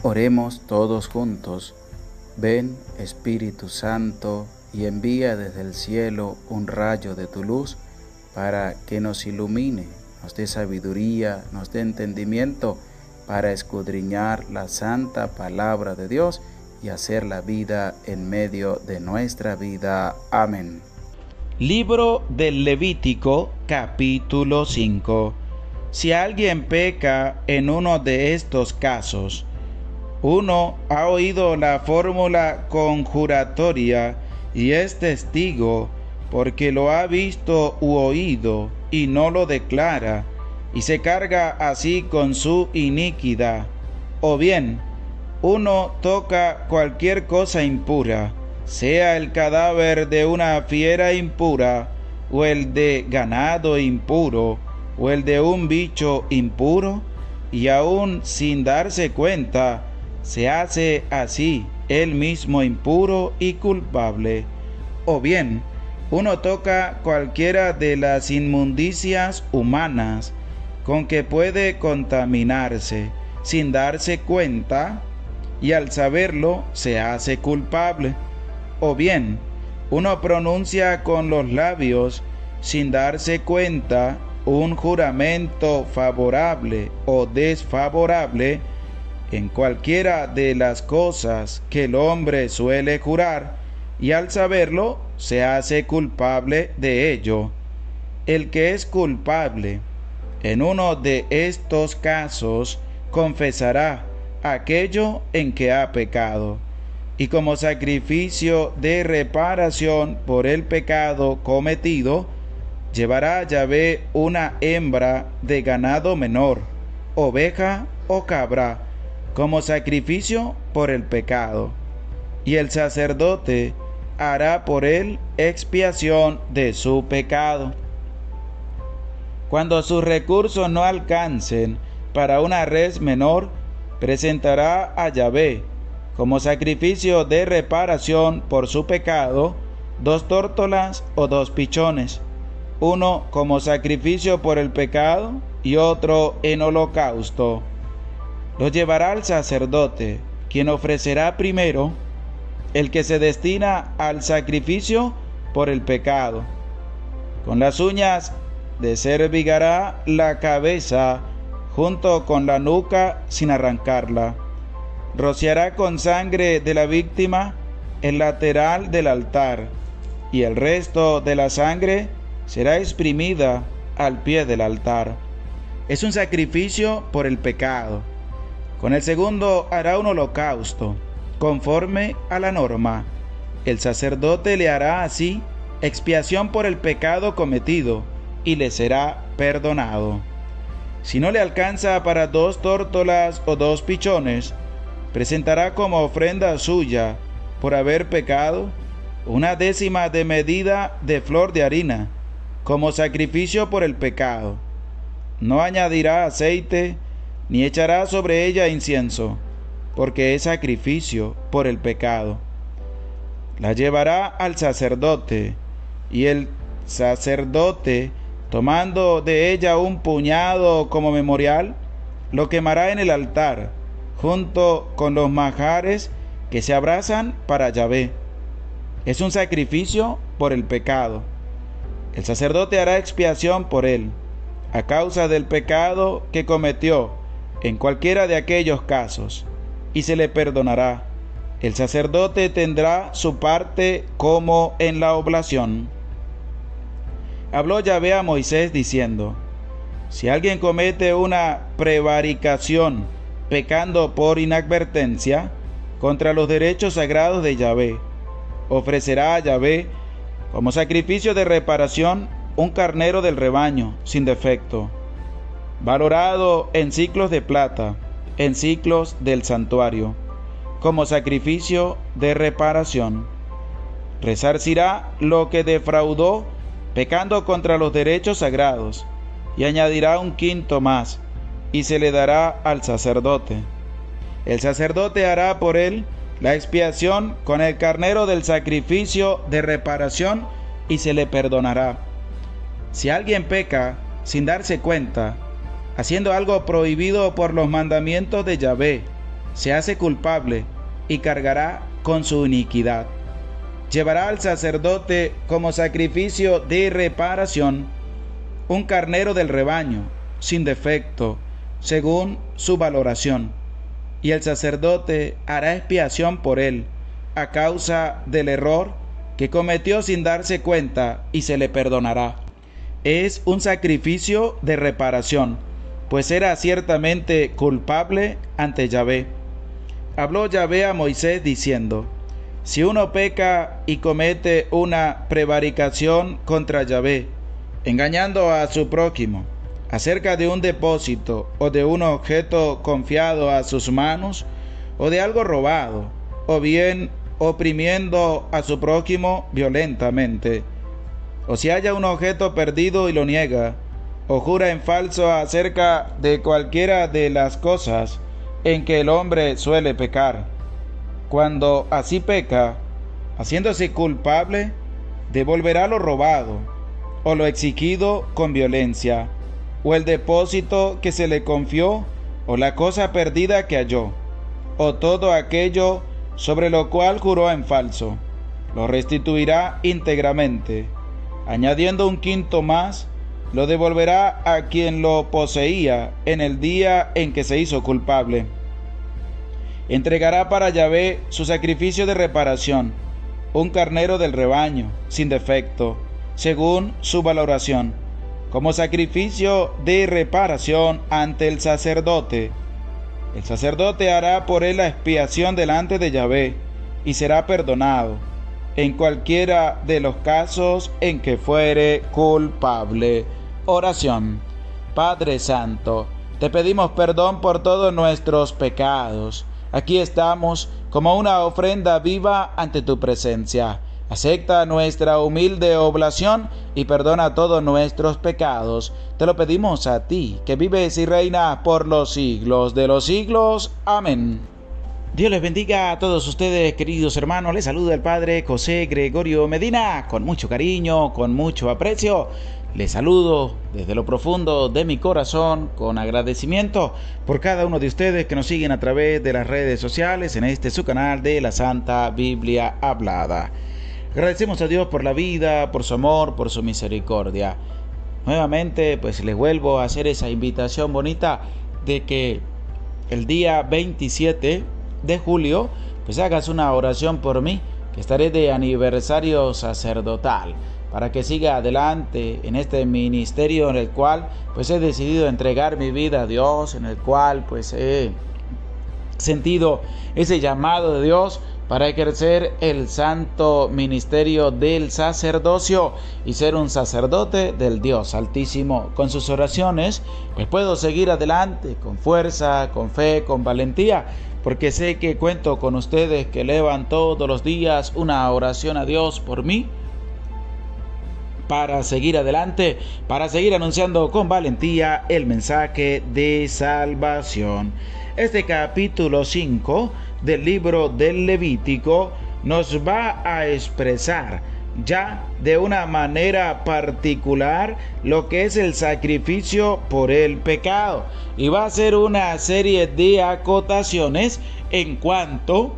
Oremos todos juntos. Ven, Espíritu Santo, y envía desde el cielo un rayo de tu luz para que nos ilumine, nos dé sabiduría, nos dé entendimiento para escudriñar la santa palabra de Dios y hacer la vida en medio de nuestra vida. Amén. Libro del Levítico, capítulo 5. Si alguien peca en uno de estos casos, uno ha oído la fórmula conjuratoria y es testigo porque lo ha visto u oído y no lo declara, y se carga así con su iniquidad. O bien, uno toca cualquier cosa impura, sea el cadáver de una fiera impura, o el de ganado impuro, o el de un bicho impuro, y aún sin darse cuenta, se hace así él mismo impuro y culpable. O bien, uno toca cualquiera de las inmundicias humanas con que puede contaminarse sin darse cuenta, y al saberlo se hace culpable. O bien, uno pronuncia con los labios sin darse cuenta un juramento favorable o desfavorable en cualquiera de las cosas que el hombre suele jurar, y al saberlo se hace culpable de ello. El que es culpable en uno de estos casos confesará aquello en que ha pecado, y como sacrificio de reparación por el pecado cometido, llevará a Yahvé una hembra de ganado menor, oveja o cabra, como sacrificio por el pecado, y el sacerdote hará por él expiación de su pecado. Cuando sus recursos no alcancen para una res menor, presentará a Yahvé, como sacrificio de reparación por su pecado, 2 tórtolas o 2 pichones, uno como sacrificio por el pecado y otro en holocausto. Los llevará al sacerdote, quien ofrecerá primero el que se destina al sacrificio por el pecado. Con las uñas descervigará la cabeza junto con la nuca sin arrancarla. Rociará con sangre de la víctima el lateral del altar, y el resto de la sangre será exprimida al pie del altar. Es un sacrificio por el pecado. Con el segundo hará un holocausto, conforme a la norma. El sacerdote le hará así expiación por el pecado cometido, y le será perdonado. Si no le alcanza para 2 tórtolas o 2 pichones, presentará como ofrenda suya, por haber pecado, 1/10 de medida de flor de harina, como sacrificio por el pecado. No añadirá aceite, ni echará sobre ella incienso, porque es sacrificio por el pecado. La llevará al sacerdote, y el sacerdote, tomando de ella un puñado como memorial, lo quemará en el altar, junto con los manjares que se abrasan para Yahvé. Es un sacrificio por el pecado. El sacerdote hará expiación por él, a causa del pecado que cometió en cualquiera de aquellos casos, y se le perdonará. El sacerdote tendrá su parte como en la oblación. Habló Yahvé a Moisés diciendo: si alguien comete una prevaricación, pecando por inadvertencia contra los derechos sagrados de Yahvé, ofrecerá a Yahvé como sacrificio de reparación un carnero del rebaño sin defecto, valorado en siclos de plata, en siclos del santuario, como sacrificio de reparación. Resarcirá lo que defraudó pecando contra los derechos sagrados, y añadirá 1/5 más, y se le dará al sacerdote. El sacerdote hará por él la expiación con el carnero del sacrificio de reparación, y se le perdonará. Si alguien peca sin darse cuenta, haciendo algo prohibido por los mandamientos de Yahvé, se hace culpable y cargará con su iniquidad. Llevará al sacerdote como sacrificio de reparación un carnero del rebaño, sin defecto, según su valoración, y el sacerdote hará expiación por él, a causa del error que cometió sin darse cuenta, y se le perdonará. Es un sacrificio de reparación, pues era ciertamente culpable ante Yahvé. Habló Yahvé a Moisés diciendo: si uno peca y comete una prevaricación contra Yahvé, engañando a su prójimo, acerca de un depósito o de un objeto confiado a sus manos, o de algo robado, o bien oprimiendo a su prójimo violentamente, o si haya un objeto perdido y lo niega, o jura en falso acerca de cualquiera de las cosas en que el hombre suele pecar. Cuando así peca, haciéndose culpable, devolverá lo robado, o lo exigido con violencia, o el depósito que se le confió, o la cosa perdida que halló, o todo aquello sobre lo cual juró en falso. Lo restituirá íntegramente. Añadiendo un quinto más, lo devolverá a quien lo poseía en el día en que se hizo culpable. Entregará para Yahvé su sacrificio de reparación, un carnero del rebaño, sin defecto, según su valoración, como sacrificio de reparación ante el sacerdote. El sacerdote hará por él la expiación delante de Yahvé, y será perdonado, en cualquiera de los casos en que fuere culpable. Oración. Padre Santo, te pedimos perdón por todos nuestros pecados. Aquí estamos como una ofrenda viva ante tu presencia. Acepta nuestra humilde oblación y perdona todos nuestros pecados. Te lo pedimos a ti, que vives y reinas por los siglos de los siglos. Amén. Dios les bendiga a todos ustedes, queridos hermanos. Les saluda el Padre José Gregorio Medina, con mucho cariño, con mucho aprecio. Les saludo desde lo profundo de mi corazón, con agradecimiento por cada uno de ustedes que nos siguen a través de las redes sociales en este su canal de la Santa Biblia Hablada. Agradecemos a Dios por la vida, por su amor, por su misericordia. Nuevamente, pues les vuelvo a hacer esa invitación bonita de que el día 27 de julio, pues hagas una oración por mí, que estaré de aniversario sacerdotal, para que siga adelante en este ministerio en el cual pues he decidido entregar mi vida a Dios, en el cual pues he sentido ese llamado de Dios para ejercer el santo ministerio del sacerdocio y ser un sacerdote del Dios Altísimo. Con sus oraciones pues puedo seguir adelante con fuerza, con fe, con valentía, porque sé que cuento con ustedes que elevan todos los días una oración a Dios por mí, para seguir adelante, para seguir anunciando con valentía el mensaje de salvación. Este capítulo 5 del libro del Levítico nos va a expresar ya de una manera particular lo que es el sacrificio por el pecado, y va a ser una serie de acotaciones en cuanto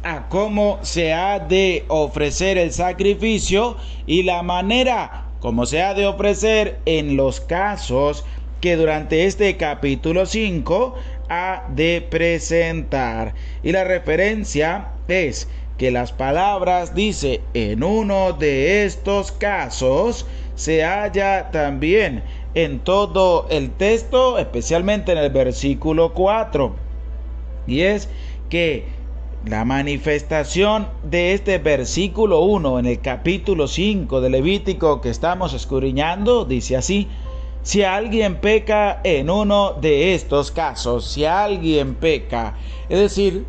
a cómo se ha de ofrecer el sacrificio y la manera como se ha de ofrecer en los casos que durante este capítulo 5 ha de presentar. Y la referencia es que las palabras dice: en uno de estos casos, se halla también en todo el texto, especialmente en el versículo 4. Y es que la manifestación de este versículo 1 en el capítulo 5 de Levítico que estamos escudriñando dice así: si alguien peca en uno de estos casos, si alguien peca, es decir,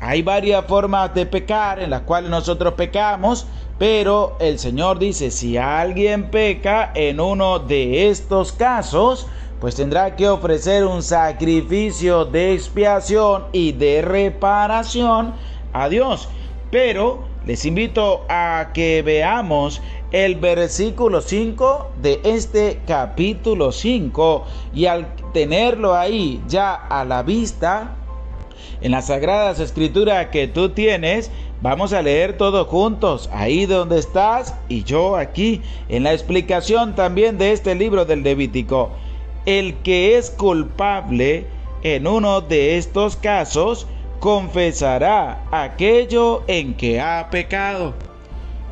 hay varias formas de pecar en las cuales nosotros pecamos, pero el Señor dice: si alguien peca en uno de estos casos, pues tendrá que ofrecer un sacrificio de expiación y de reparación a Dios. Pero les invito a que veamos el versículo 5 de este capítulo 5, y al tenerlo ahí ya a la vista, en las Sagradas Escrituras que tú tienes, vamos a leer todos juntos, ahí donde estás y yo aquí, en la explicación también de este libro del Levítico. El que es culpable en uno de estos casos, confesará aquello en que ha pecado.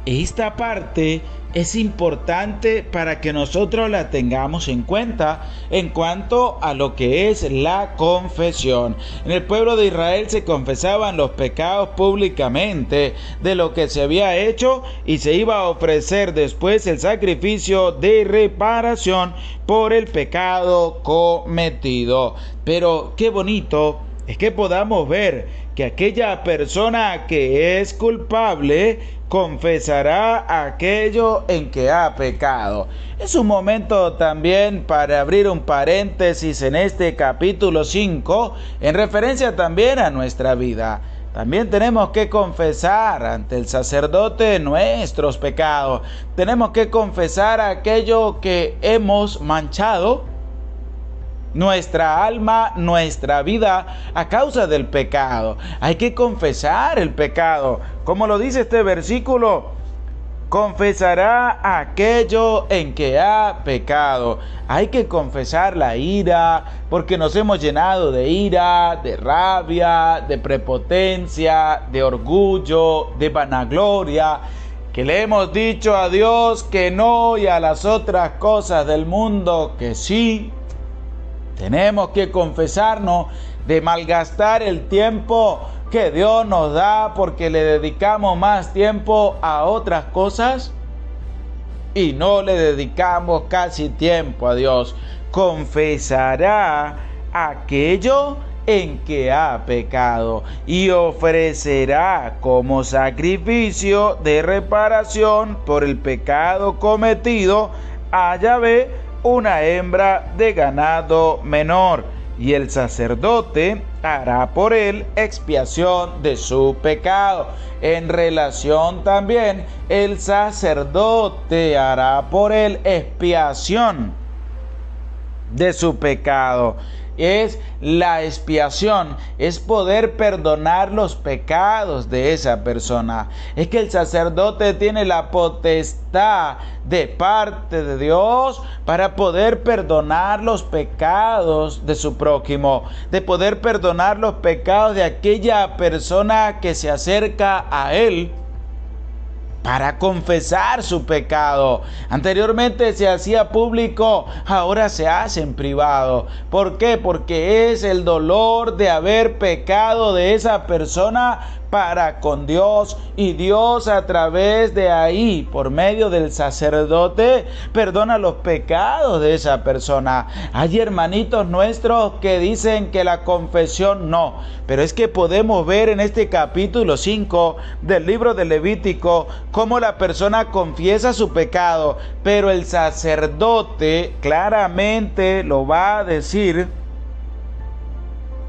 Esta parte es importante para que nosotros la tengamos en cuenta en cuanto a lo que es la confesión. En el pueblo de Israel se confesaban los pecados públicamente de lo que se había hecho, y se iba a ofrecer después el sacrificio de reparación por el pecado cometido. Pero qué bonito es que podamos ver que aquella persona que es culpable confesará aquello en que ha pecado. Es un momento también para abrir un paréntesis en este capítulo 5, en referencia también a nuestra vida. También tenemos que confesar ante el sacerdote nuestros pecados. Tenemos que confesar aquello que hemos manchado nuestra alma, nuestra vida, a causa del pecado. Hay que confesar el pecado, como lo dice este versículo: confesará aquello en que ha pecado. Hay que confesar la ira, porque nos hemos llenado de ira, de rabia, de prepotencia, de orgullo, de vanagloria, que le hemos dicho a Dios que no y a las otras cosas del mundo que sí. Tenemos que confesarnos de malgastar el tiempo que Dios nos da, porque le dedicamos más tiempo a otras cosas y no le dedicamos casi tiempo a Dios. Confesará aquello en que ha pecado y ofrecerá como sacrificio de reparación por el pecado cometido a Yahvé una hembra de ganado menor, y el sacerdote hará por él expiación de su pecado. En relación también, el sacerdote hará por él expiación de su pecado. Es la expiación, es poder perdonar los pecados de esa persona. Es que el sacerdote tiene la potestad de parte de Dios para poder perdonar los pecados de su prójimo, de poder perdonar los pecados de aquella persona que se acerca a él para confesar su pecado. Anteriormente se hacía público, ahora se hace en privado. ¿Por qué? Porque es el dolor de haber pecado de esa persona para con Dios, y Dios a través de ahí, por medio del sacerdote, perdona los pecados de esa persona. Hay hermanitos nuestros que dicen que la confesión no, pero es que podemos ver en este capítulo 5 del libro de Levítico cómo la persona confiesa su pecado, pero el sacerdote claramente lo va a decir.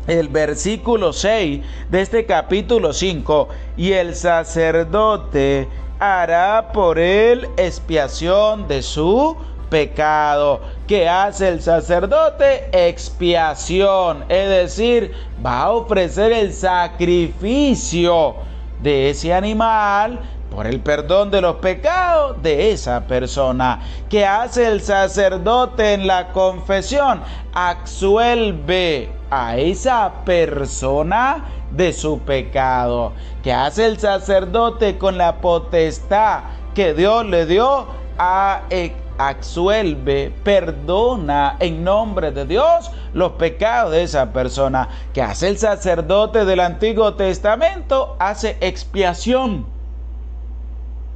El versículo 6 de este capítulo 5: y el sacerdote hará por él expiación de su pecado. ¿Qué hace el sacerdote? Expiación, es decir, va a ofrecer el sacrificio de ese animal por el perdón de los pecados de esa persona. ¿Qué hace el sacerdote en la confesión? Absuelve a esa persona de su pecado. ¿Qué hace el sacerdote con la potestad que Dios le dio? Absuelve, perdona en nombre de Dios los pecados de esa persona. ¿Qué hace el sacerdote del Antiguo Testamento? Hace expiación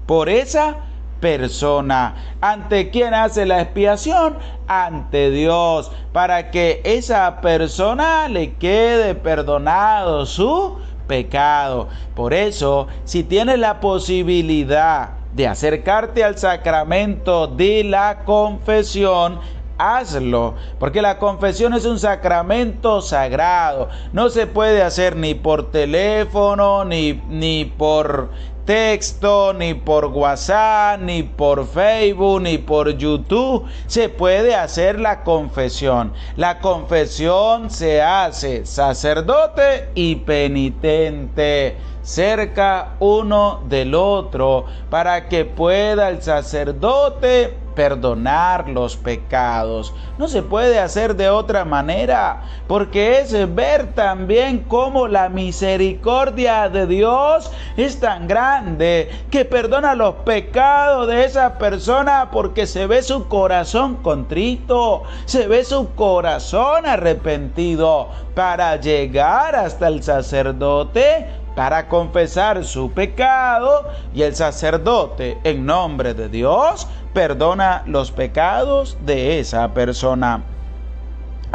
por esa persona. ¿Ante quién hace la expiación? Ante Dios, para que esa persona le quede perdonado su pecado. Por eso, si tienes la posibilidad de acercarte al sacramento de la confesión, hazlo, porque la confesión es un sacramento sagrado. No se puede hacer ni por teléfono, ni por texto, ni por WhatsApp, ni por Facebook, ni por YouTube se puede hacer la confesión. La confesión se hace sacerdote y penitente, cerca uno del otro, para que pueda el sacerdote perdonar los pecados. No se puede hacer de otra manera, porque es ver también cómo la misericordia de Dios es tan grande que perdona los pecados de esa persona, porque se ve su corazón contrito, se ve su corazón arrepentido, para llegar hasta el sacerdote para confesar su pecado, y el sacerdote, en nombre de Dios, perdona los pecados de esa persona.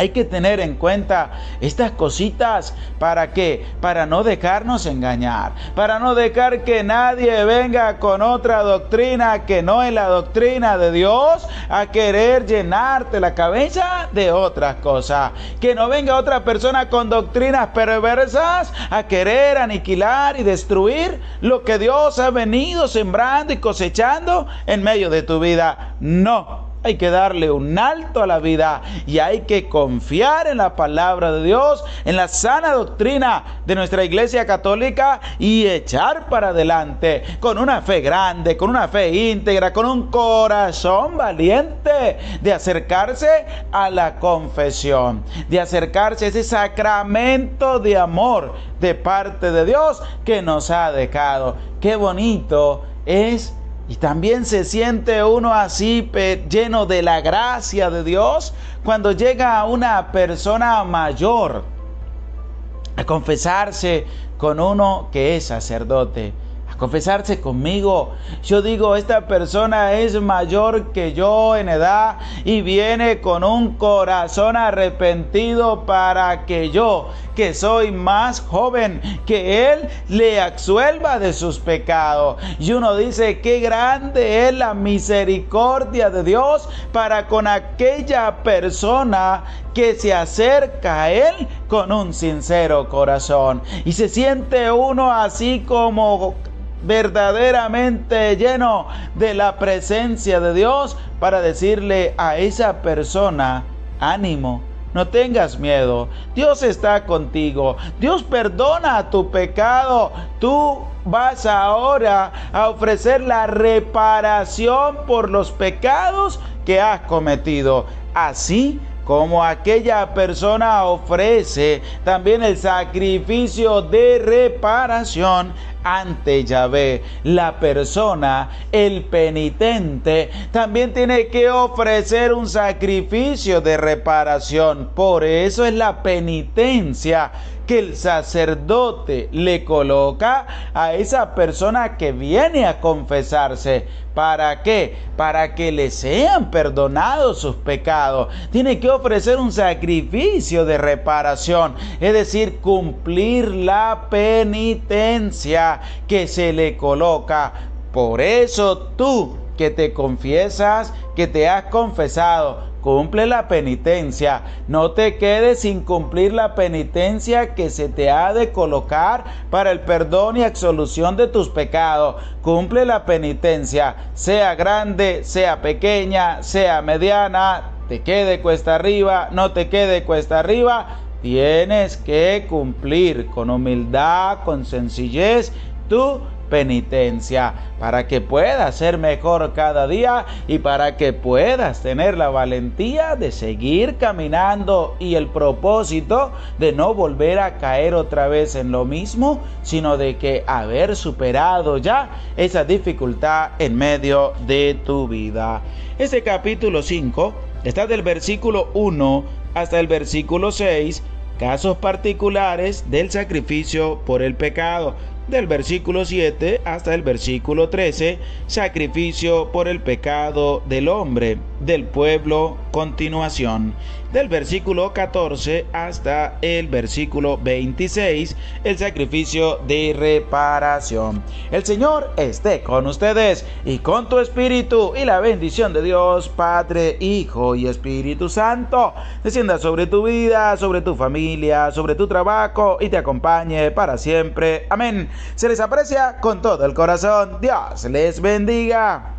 Hay que tener en cuenta estas cositas. ¿Para qué? Para no dejarnos engañar, para no dejar que nadie venga con otra doctrina que no es la doctrina de Dios, a querer llenarte la cabeza de otras cosas. Que no venga otra persona con doctrinas perversas a querer aniquilar y destruir lo que Dios ha venido sembrando y cosechando en medio de tu vida. No. Hay que darle un alto a la vida y hay que confiar en la palabra de Dios, en la sana doctrina de nuestra Iglesia Católica, y echar para adelante con una fe grande, con una fe íntegra, con un corazón valiente, de acercarse a la confesión, de acercarse a ese sacramento de amor de parte de Dios que nos ha dejado. Qué bonito es. Y también se siente uno así lleno de la gracia de Dios cuando llega una persona mayor a confesarse con uno que es sacerdote, a confesarse conmigo. Yo digo, esta persona es mayor que yo en edad y viene con un corazón arrepentido para que yo, que soy más joven que él, le absuelva de sus pecados. Y uno dice, qué grande es la misericordia de Dios para con aquella persona que se acerca a él con un sincero corazón. Y se siente uno así como verdaderamente lleno de la presencia de Dios, para decirle a esa persona, ánimo, no tengas miedo, Dios está contigo, Dios perdona tu pecado, tú vas ahora a ofrecer la reparación por los pecados que has cometido. Así como aquella persona ofrece también el sacrificio de reparación ante Yahvé, la persona, el penitente, también tiene que ofrecer un sacrificio de reparación. Por eso es la penitencia que el sacerdote le coloca a esa persona que viene a confesarse. ¿Para qué? Para que le sean perdonados sus pecados. Tiene que ofrecer un sacrificio de reparación, es decir, cumplir la penitencia que se le coloca. Por eso tú que te confiesas, que te has confesado, cumple la penitencia. No te quedes sin cumplir la penitencia que se te ha de colocar para el perdón y absolución de tus pecados. Cumple la penitencia, sea grande, sea pequeña, sea mediana, te quede cuesta arriba, no te quede cuesta arriba. Tienes que cumplir con humildad, con sencillez, tu penitencia, para que puedas ser mejor cada día y para que puedas tener la valentía de seguir caminando y el propósito de no volver a caer otra vez en lo mismo, sino de que haber superado ya esa dificultad en medio de tu vida. Este capítulo 5 está del versículo 1 hasta el versículo 6, casos particulares del sacrificio por el pecado. Del versículo 7 hasta el versículo 13, sacrificio por el pecado del hombre, del pueblo, continuación. Del versículo 14 hasta el versículo 26, el sacrificio de reparación. El Señor esté con ustedes y con tu espíritu, y la bendición de Dios, Padre, Hijo y Espíritu Santo, descienda sobre tu vida, sobre tu familia, sobre tu trabajo y te acompañe para siempre. Amén. Se les aprecia con todo el corazón. Dios les bendiga.